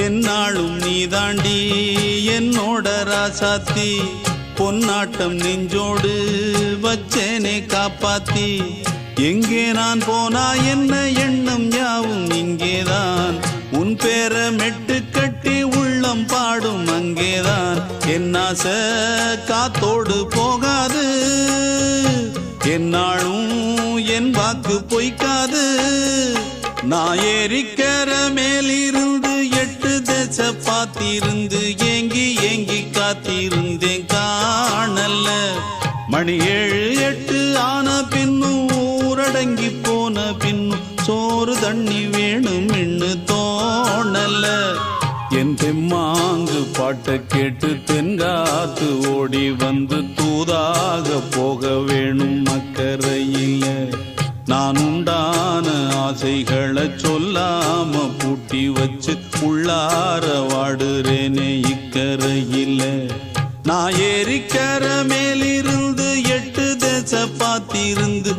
என்னாலும் நீ தாண்டி என்னோட ராசாத்தி பொன்னாட்டம் நெஞ்சோடு வச்சேனே காப்பாத்தி எங்கே நான் போனா என்ன எண்ணம் யாவும் இங்கேதான் உன் பேர மெட்டு கட்டி உள்ளம் பாடும் அங்கேதான் என் ஆசை காத்தோடு போகாது என்னாலும் என் வாக்கு பொய்க்காது நான் ஏறிக்கர மேலிருந்து 8 தேச பார்த்திருந்து ஏங்கி ஏங்கி காத்திருந்தேன் காணல்ல மணி 7 8 ஆன பின்னும் ஊரடங்கி போன பின்னும் சோறு தண்ணி வேணும் இன்னு தோணல என் தெம்மாங்கு பாட்டை கேட்டு தென்காத்து ஓடி வந்து தூதாக போக வேணும் அக்கறையில நான் உண்டான ஆசைகளை சொல்லாம பூட்டி வச்சு உள்ளார வாடுறேனே இக்கரையில நான் ஏறிக்கர மேலிருந்து 8 தேச பார்த்திருந்து